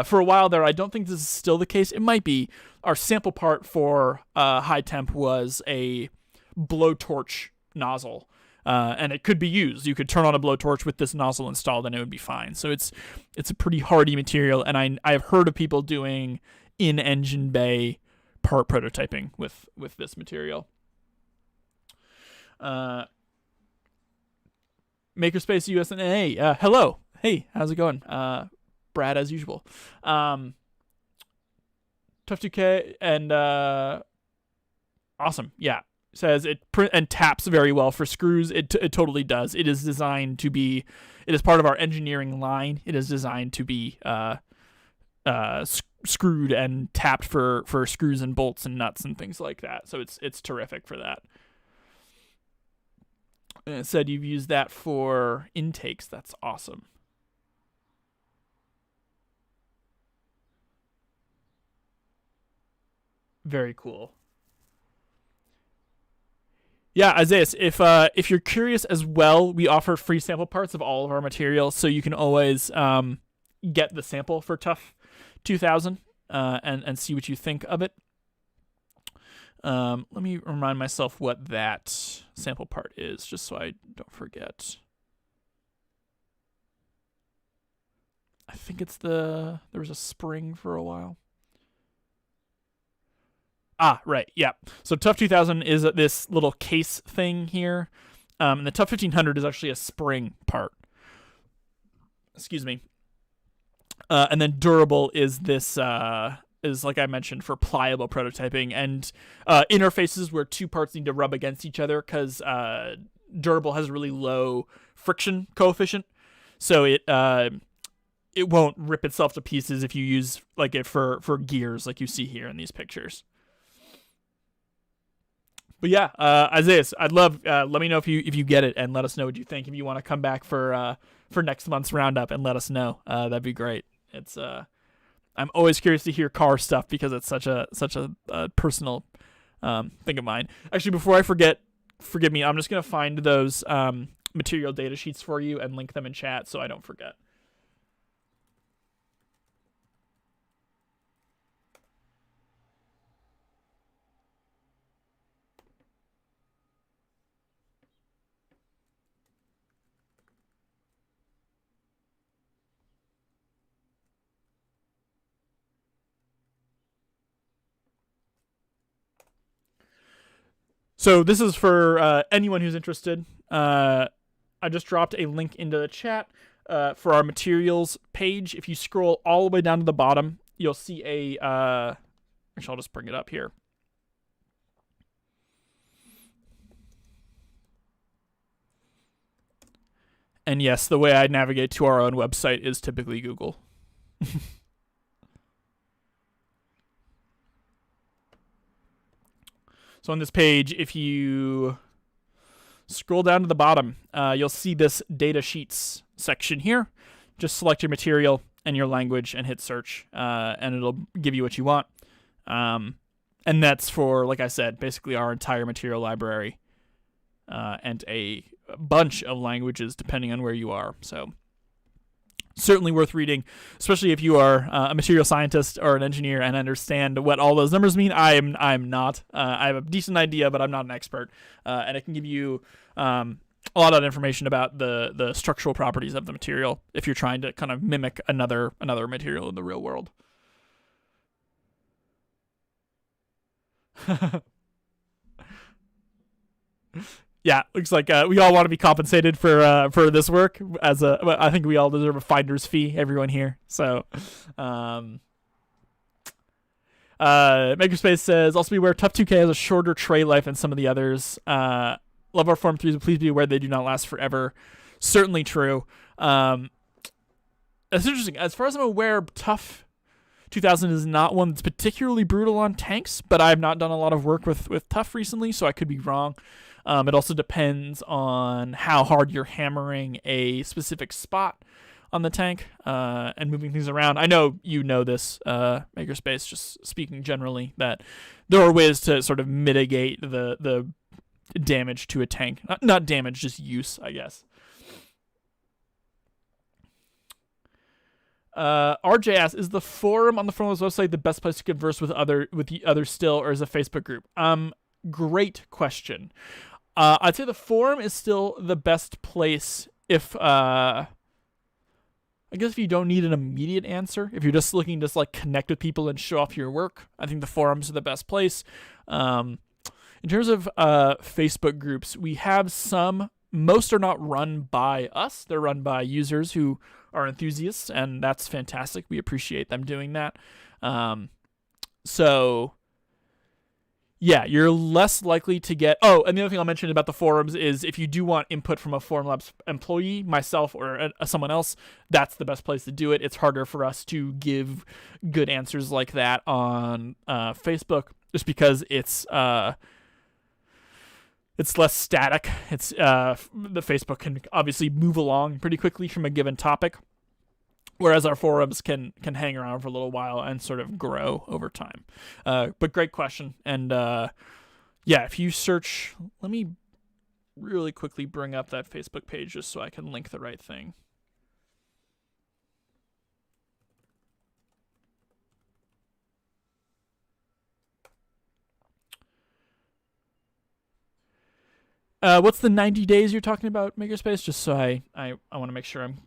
For a while there, I don't think this is still the case. It might be. Our sample part for high temp was a blowtorch nozzle. And it could be used. You could turn on a blowtorch with this nozzle installed and it would be fine. So it's a pretty hardy material, and I've heard of people doing in-engine bay part prototyping with this material. Makerspace USA. Hello. Hey, how's it going? Brad, as usual. Tough 2K and awesome. Yeah. Says it and taps very well for screws. It totally does. It is designed to be. It is part of our engineering line. It is designed to be screwed and tapped for screws and bolts and nuts and things like that. So it's terrific for that. And it said you've used that for intakes. That's awesome. Very cool. Yeah, Isaiah, if you're curious as well, we offer free sample parts of all of our material, so you can always get the sample for Tough 2000 and see what you think of it. Let me remind myself what that sample part is, just so I don't forget. I think it's there was a spring for a while. Right, yeah. So Tough 2000 is this little case thing here. And the Tough 1500 is actually a spring part. Excuse me. And then durable is this, is like I mentioned, for pliable prototyping and interfaces where two parts need to rub against each other, because durable has a really low friction coefficient. So it won't rip itself to pieces if you use like it for gears like you see here in these pictures. But yeah, Isaiah, I'd love let me know if you get it and let us know what you think. If you want to come back for next month's roundup and let us know, that'd be great. It's I'm always curious to hear car stuff because it's such a personal thing of mine. Actually, before I forget, forgive me, I'm just gonna find those material data sheets for you and link them in chat so I don't forget. So this is for anyone who's interested. I just dropped a link into the chat for our materials page. If you scroll all the way down to the bottom, you'll see a... actually, I'll just bring it up here. And yes, the way I navigate to our own website is typically Google. So on this page, if you scroll down to the bottom, you'll see this data sheets section here. Just select your material and your language and hit search, and it'll give you what you want. And that's for, like I said, basically our entire material library and a bunch of languages depending on where you are. So certainly worth reading, especially if you are a material scientist or an engineer and understand what all those numbers mean. I'm not. I have a decent idea, but I'm not an expert, and it can give you a lot of information about the structural properties of the material if you're trying to kind of mimic another material in the real world. Yeah, looks like we all want to be compensated for this work. I think we all deserve a finder's fee, everyone here. So, Makerspace says, also beware, Tough 2K has a shorter tray life than some of the others. Love our Form 3s, but please be aware they do not last forever. Certainly true. That's interesting. As far as I'm aware, Tough 2000 is not one that's particularly brutal on tanks, but I have not done a lot of work with Tough recently, so I could be wrong. It also depends on how hard you're hammering a specific spot on the tank and moving things around. I know you know this, Makerspace, just speaking generally, that there are ways to sort of mitigate the damage to a tank. Not damage, just use, I guess. RJ asks, is the forum on the Formlabs website the best place to converse with the others still, or is a Facebook group? Great question. I'd say the forum is still the best place if I guess if you don't need an immediate answer, if you're just looking to just like connect with people and show off your work, I think the forums are the best place. In terms of Facebook groups, we have some. Most are not run by us. They're run by users who are enthusiasts, and that's fantastic. We appreciate them doing that. So yeah, you're less likely to get... Oh, and the other thing I'll mention about the forums is if you do want input from a Formlabs employee, myself or someone else, that's the best place to do it. It's harder for us to give good answers like that on Facebook just because it's less static. It's the Facebook can obviously move along pretty quickly from a given topic, whereas our forums can hang around for a little while and sort of grow over time. But great question. And yeah, if you search, let me really quickly bring up that Facebook page just so I can link the right thing. What's the 90 days you're talking about, Makerspace? Just so I want to make sure I'm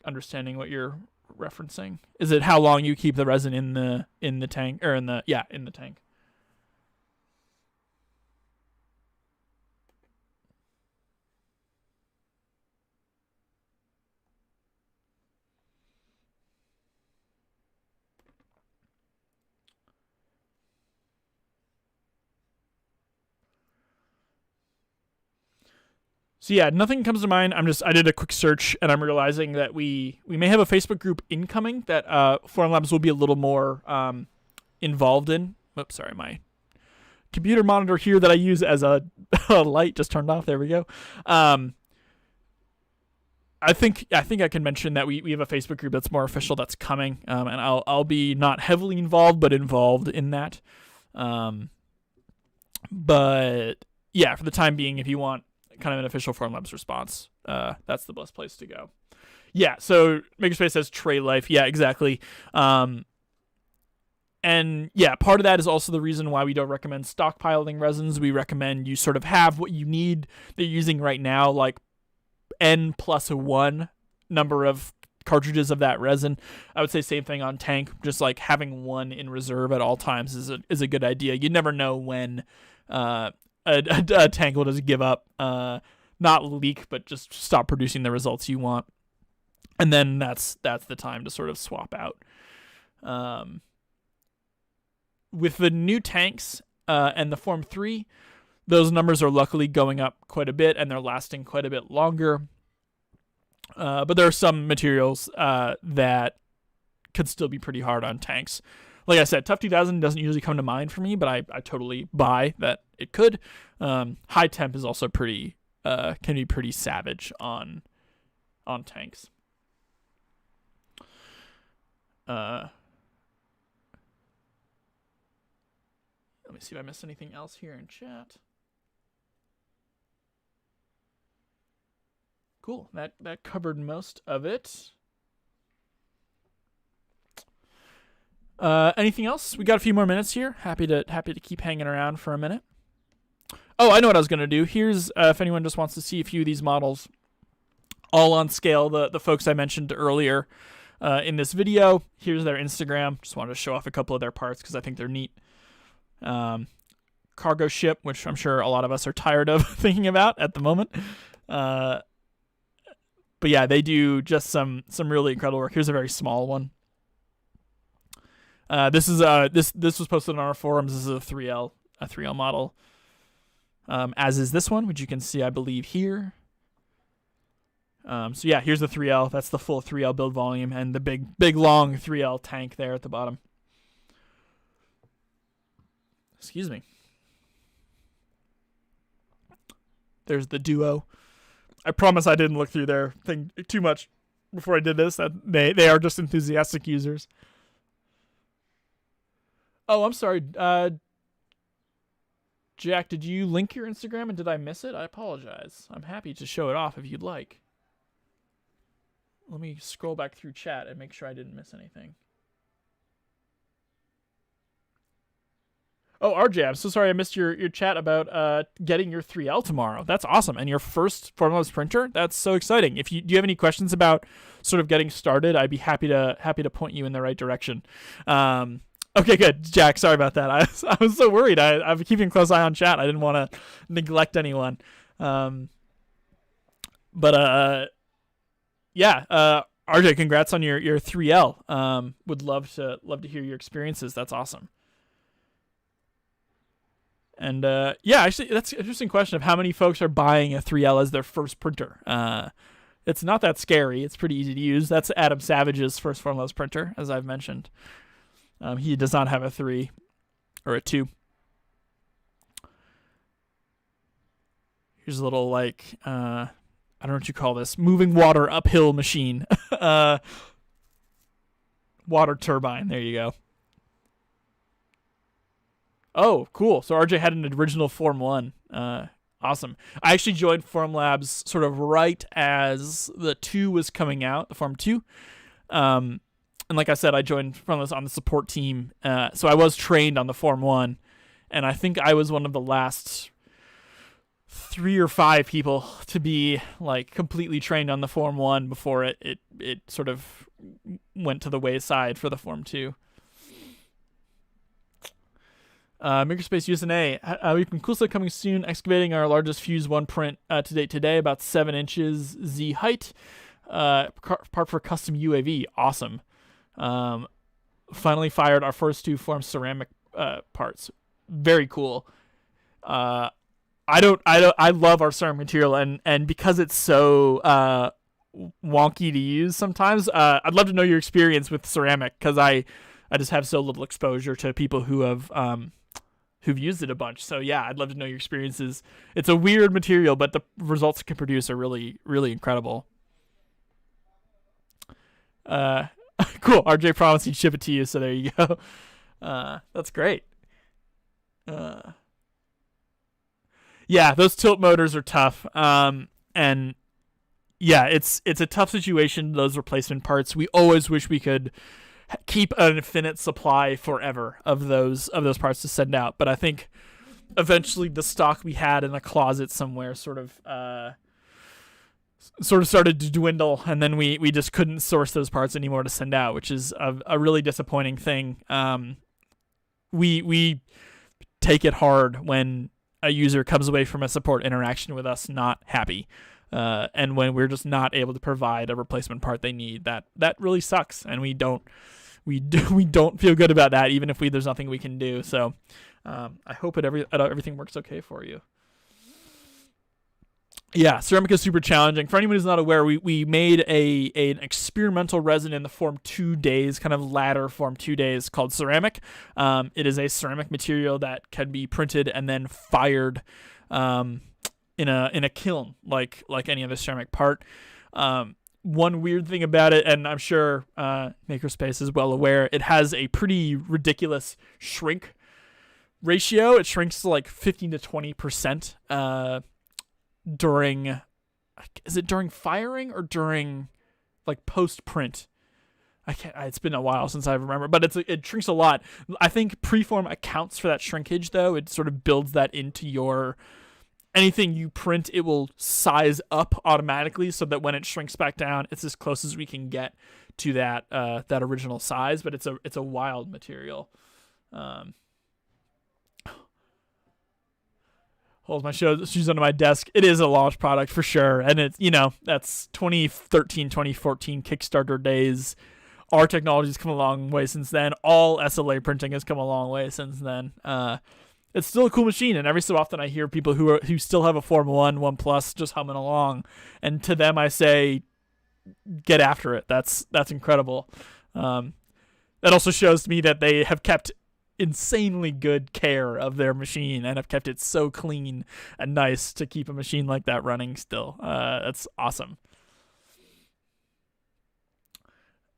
understanding what you're referencing. Is it how long you keep the resin in the tank, or in the tank? So yeah, nothing comes to mind. I did a quick search and I'm realizing that we may have a Facebook group incoming that Formlabs will be a little more involved in. Oops, sorry, my computer monitor here that I use as a light just turned off. There we go. I think I can mention that we have a Facebook group that's more official that's coming, and I'll be not heavily involved but involved in that. But yeah, for the time being, if you want kind of an official Formlabs response, that's the best place to go. Yeah, so Makerspace says tray life. Yeah, exactly. And yeah, part of that is also the reason why we don't recommend stockpiling resins. We recommend you sort of have what you need that you're using right now, like N+1 number of cartridges of that resin. I would say same thing on tank, just like having one in reserve at all times is a good idea. You never know when a tank will just give up, not leak, but just stop producing the results you want. And then that's the time to sort of swap out. With the new tanks and the Form 3, those numbers are luckily going up quite a bit, and they're lasting quite a bit longer. But there are some materials that could still be pretty hard on tanks. Like I said, Tough 2000 doesn't usually come to mind for me, but I totally buy that it could. High temp is also can be pretty savage on tanks. Let me see if I missed anything else here in chat. Cool. That covered most of it. Anything else? We got a few more minutes here. Happy to keep hanging around for a minute. Oh, I know what I was gonna do. Here's if anyone just wants to see a few of these models, all on scale. The folks I mentioned earlier in this video. Here's their Instagram. Just wanted to show off a couple of their parts because I think they're neat. Cargo ship, which I'm sure a lot of us are tired of thinking about at the moment. But yeah, they do just some really incredible work. Here's a very small one. This was posted on our forums. This is a 3L model. As is this one, which you can see, I believe, here. So yeah, here's the 3L. That's the full 3L build volume, and the big long 3L tank there at the bottom. Excuse me. There's the Duo. I promise I didn't look through their thing too much before I did this. That they are just enthusiastic users. Oh, I'm sorry. Jack, did you link your Instagram and did I miss it? I apologize. I'm happy to show it off if you'd like. Let me scroll back through chat and make sure I didn't miss anything. Oh, RJ, I'm so sorry I missed your chat about getting your 3L tomorrow. That's awesome. And your first Formlabs printer? That's so exciting. Do you have any questions about sort of getting started, I'd be happy to point you in the right direction. Okay, good. Jack, sorry about that. I was so worried. I'm keeping a close eye on chat. I didn't want to neglect anyone. Yeah, RJ, congrats on your 3L. Would love to hear your experiences. That's awesome. And yeah, actually, that's an interesting question of how many folks are buying a 3L as their first printer. It's not that scary. It's pretty easy to use. That's Adam Savage's first Formlabs printer, as I've mentioned. He does not have a 3 or a 2. Here's a little, like, I don't know what you call this, moving water uphill machine. Water turbine. There you go. Oh, cool. So RJ had an original Form 1. Awesome. I actually joined Formlabs sort of right as the 2 was coming out, the Form 2. And like I said, I joined Formlabs on the support team. So I was trained on the Form 1. And I think I was one of the last 3 or 5 people to be like completely trained on the Form 1 before it sort of went to the wayside for the Form 2. Makerspace USA, we've been closely coming soon, excavating our largest Fuse 1 print to date today, about 7 inches Z height, part for custom UAV. Awesome. Finally fired our first 2 form ceramic parts. Very cool. I love our ceramic material, and because it's so wonky to use sometimes, I'd love to know your experience with ceramic, because I just have so little exposure to people who have who've used it a bunch. So yeah, I'd love to know your experiences. It's a weird material, but the results it can produce are really, really incredible. Cool. RJ promised he'd ship it to you, so there you go. That's great. Yeah, those tilt motors are tough. And yeah, it's a tough situation, those replacement parts. We always wish we could keep an infinite supply forever of those parts to send out, but I think eventually the stock we had in a closet somewhere sort of started to dwindle, and then we just couldn't source those parts anymore to send out, which is a really disappointing thing. We take it hard when a user comes away from a support interaction with us not happy, and when we're just not able to provide a replacement part they need. That really sucks, and we don't feel good about that, even if there's nothing we can do. So I hope everything works okay for you. Yeah, ceramic is super challenging. For anyone who's not aware, we made an experimental resin in the Form 2 days, kind of ladder Form 2 days, called ceramic. It is a ceramic material that can be printed and then fired in a kiln, like any other ceramic part. One weird thing about it, and I'm sure Makerspace is well aware, it has a pretty ridiculous shrink ratio. It shrinks to like 15 to 20% during firing or during like post print? It's been a while since I remember, but it shrinks a lot. I think preform accounts for that shrinkage, though. It sort of builds that into anything you print. It will size up automatically so that when it shrinks back down, it's as close as we can get to that original size. But it's a wild material. Holds my shoes under my desk. It is a launch product for sure. And it's, that's 2013, 2014 Kickstarter days. Our technology's come a long way since then. All SLA printing has come a long way since then. It's still a cool machine, and every so often I hear people who still have a Form 1 Plus just humming along. And to them I say, get after it. That's incredible. That also shows to me that they have kept insanely good care of their machine and have kept it so clean and nice to keep a machine like that running still. That's awesome.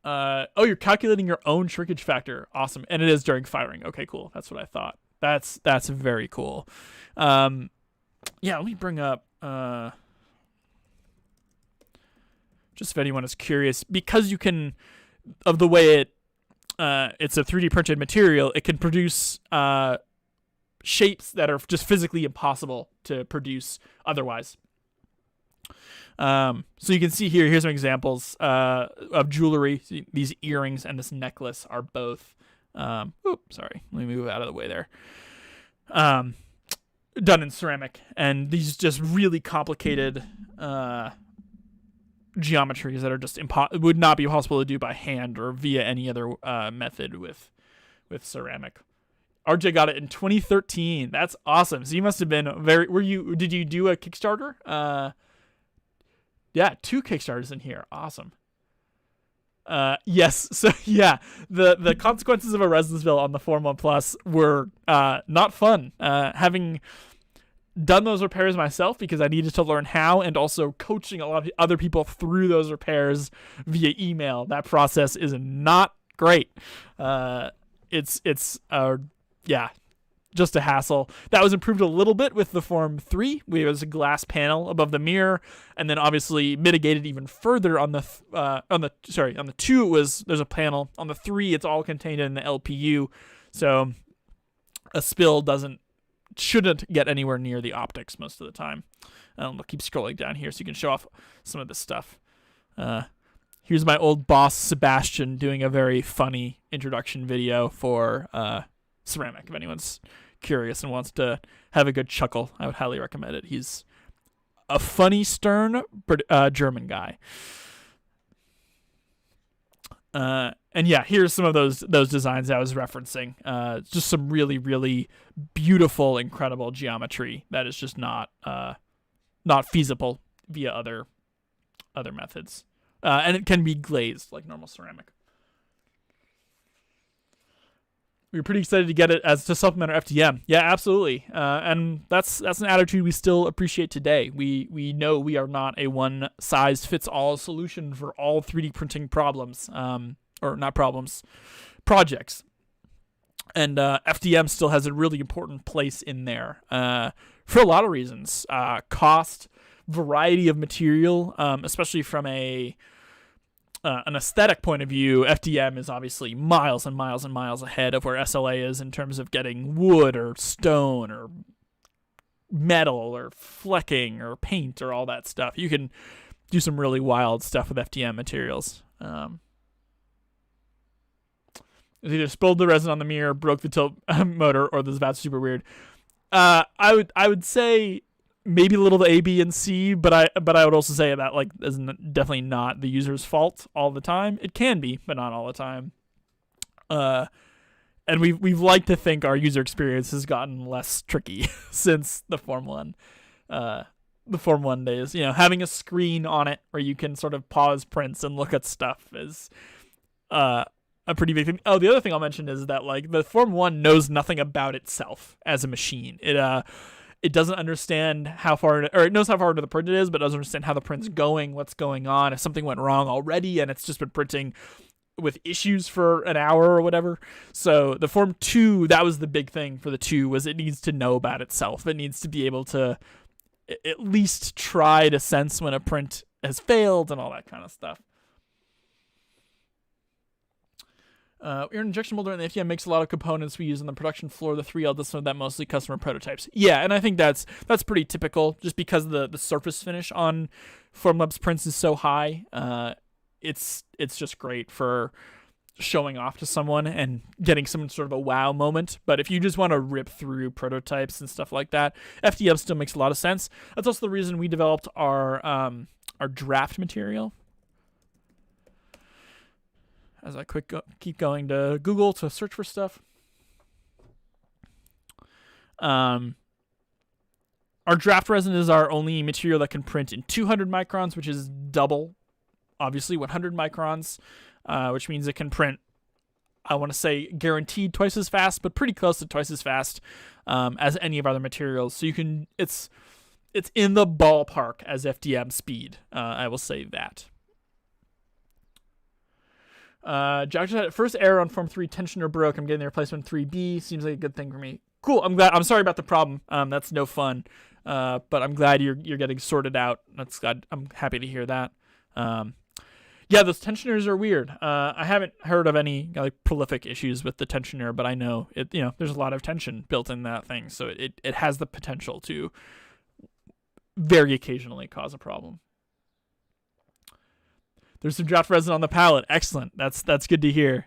You're calculating your own shrinkage factor. Awesome. And it is during firing. Okay, cool. That's what I thought. That's very cool. Yeah, let me bring up just if anyone is curious, because you can, of the way it's a 3D printed material, it can produce shapes that are just physically impossible to produce otherwise. So you can see here's some examples of jewelry. These earrings and this necklace are both, sorry, let me move out of the way there. Done in ceramic, and these just really complicated geometries that are just would not be possible to do by hand or via any other method with ceramic. RJ got it in 2013. That's awesome. So you must have been did you do a Kickstarter? Yeah, 2 Kickstarters in here. Awesome. Yes. So yeah, the consequences of a Resinsville on the Form 1 Plus were not fun. Having done those repairs myself because I needed to learn how, and also coaching a lot of other people through those repairs via email. That process is not great. It's just a hassle. That was improved a little bit with the Form 3. There was a glass panel above the mirror, and then obviously mitigated even further on the 2. There's a panel. On the 3, it's all contained in the LPU, so a spill shouldn't get anywhere near the optics most of the time. I'll keep scrolling down here so you can show off some of this stuff. Here's my old boss Sebastian doing a very funny introduction video for ceramic. If anyone's curious and wants to have a good chuckle, I would highly recommend it. He's a funny, stern German guy. And yeah, here's some of those designs I was referencing. Just some really, really beautiful, incredible geometry that is just not feasible via other methods. And it can be glazed like normal ceramic. we were pretty excited to get it as to supplement our FDM. Yeah, absolutely. And that's an attitude we still appreciate today. We know we are not a one size fits all solution for all 3D printing problems, or not problems, projects. And FDM still has a really important place in there for a lot of reasons. Cost, variety of material, especially from an aesthetic point of view. FDM is obviously miles and miles and miles ahead of where SLA is in terms of getting wood or stone or metal or flecking or paint or all that stuff. You can do some really wild stuff with FDM materials. It either spilled the resin on the mirror, broke the tilt motor, or the VAT's super weird. I would say maybe a little the A, B, and C, but I would also say that like is definitely not the user's fault all the time. It can be, but not all the time. And we've liked to think our user experience has gotten less tricky since the Form 1 days. Having a screen on it where you can sort of pause prints and look at stuff is a pretty big thing. Oh, the other thing I'll mention is that like the Form 1 knows nothing about itself as a machine. It doesn't understand it knows how far into the print it is, but doesn't understand how the print's going, what's going on, if something went wrong already, and it's just been printing with issues for an hour or whatever. So the Form 2, that was the big thing for the 2, was it needs to know about itself. It needs to be able to at least try to sense when a print has failed and all that kind of stuff. Your injection molder and the FDM makes a lot of components we use on the production floor. The 3L does some of that, mostly customer prototypes. Yeah, and I think that's pretty typical, just because the surface finish on Formlabs prints is so high. It's just great for showing off to someone and getting some sort of a wow moment. But if you just want to rip through prototypes and stuff like that, FDM still makes a lot of sense. That's also the reason we developed our draft material. As I keep going to Google to search for stuff. Our draft resin is our only material that can print in 200 microns, which is double, obviously, 100 microns, which means it can print, I want to say, guaranteed twice as fast, but pretty close to twice as fast as any of our other materials. So it's in the ballpark as FDM speed. I will say that. Jack just had first error on Form 3, tensioner broke. I'm getting the replacement 3B. Seems like a good thing for me. Cool. I'm glad. I'm sorry about the problem. That's no fun. But I'm glad you're getting sorted out. That's good. I'm happy to hear that. Yeah, those tensioners are weird. I haven't heard of any like prolific issues with the tensioner, but I know it. There's a lot of tension built in that thing, so it has the potential to very occasionally cause a problem. There's some draft resin on the palette. Excellent. That's good to hear.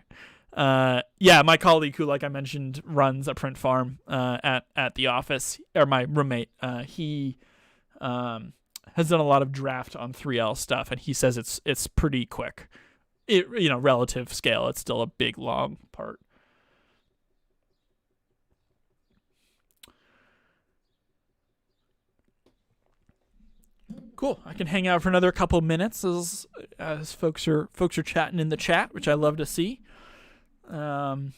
Yeah, my colleague who, like I mentioned, runs a print farm at the office, or my roommate, he has done a lot of draft on 3L stuff, and he says it's pretty quick. Relative scale, it's still a big, long part. Cool. I can hang out for another couple minutes as folks are chatting in the chat, which I love to see. Let me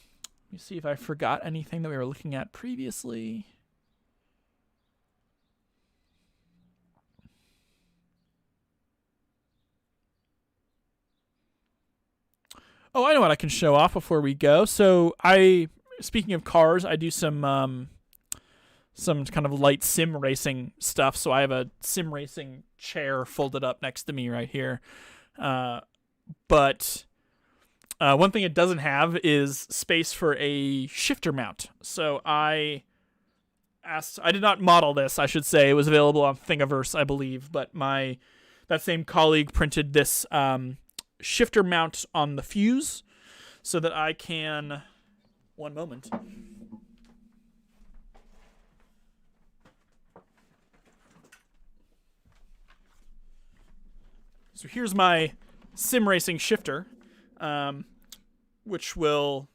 see if I forgot anything that we were looking at previously. Oh, I know what I can show off before we go. So speaking of cars, I do some kind of light sim racing stuff. So I have a sim racing chair folded up next to me right here. But one thing it doesn't have is space for a shifter mount. So I did not model this, I should say. It was available on Thingiverse, I believe. But that same colleague printed this shifter mount on the fuse so that I can... One moment. So here's my sim racing shifter, which will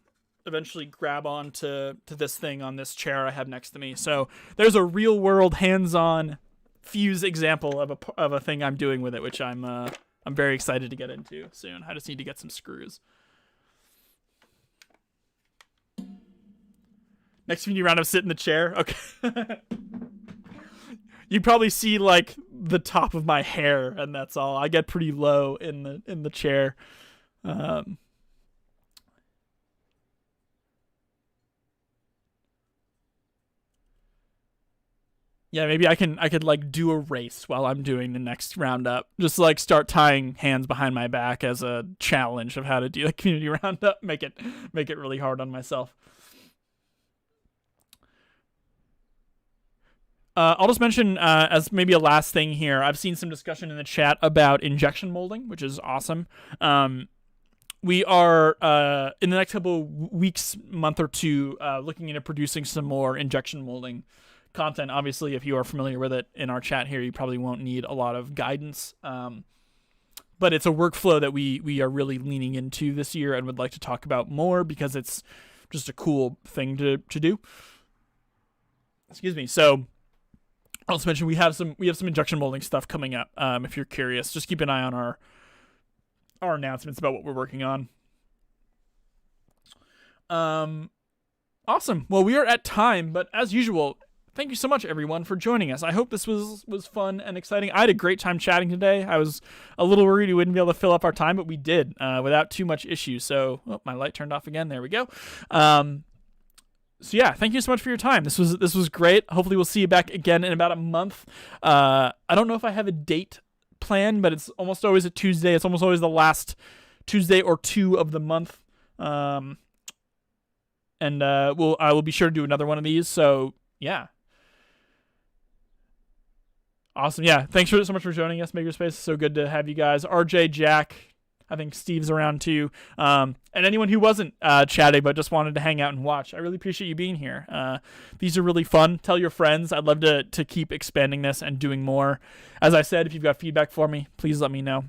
eventually grab onto this thing on this chair I have next to me. So there's a real world hands-on fuse example of a thing I'm doing with it, which I'm very excited to get into soon. I just need to get some screws. Next community roundup, sit in the chair. Okay. You probably see like the top of my hair, and that's all. I get pretty low in the chair. Yeah, maybe I could like do a race while I'm doing the next roundup. Just like start tying hands behind my back as a challenge of how to do a community roundup. Make it really hard on myself. I'll just mention as maybe a last thing here, I've seen some discussion in the chat about injection molding, which is awesome. We are, in the next couple of weeks, month or two, looking into producing some more injection molding content. Obviously, if you are familiar with it in our chat here, you probably won't need a lot of guidance. But it's a workflow that we are really leaning into this year and would like to talk about more because it's just a cool thing to do. Excuse me. So I'll also mention we have some injection molding stuff coming up. If you're curious, just keep an eye on our announcements about what we're working on. Awesome. Well, we are at time, but as usual, thank you so much, everyone, for joining us. I hope this was fun and exciting. I had a great time chatting today. I was a little worried we wouldn't be able to fill up our time, but we did without too much issue. So, my light turned off again. There we go. So yeah, thank you so much for your time. This was great. Hopefully we'll see you back again in about a month. I don't know if I have a date planned, but it's almost always a Tuesday. It's almost always the last Tuesday or two of the month. And I will be sure to do another one of these. So yeah. Awesome. Yeah. Thanks so much for joining us, Makerspace. So good to have you guys. RJ, Jack, I think Steve's around too. And anyone who wasn't chatting but just wanted to hang out and watch, I really appreciate you being here. These are really fun. Tell your friends. I'd love to keep expanding this and doing more. As I said, if you've got feedback for me, please let me know.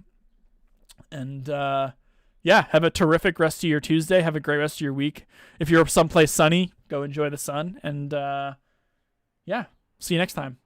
And yeah, have a terrific rest of your Tuesday. Have a great rest of your week. If you're someplace sunny, go enjoy the sun. And yeah, see you next time.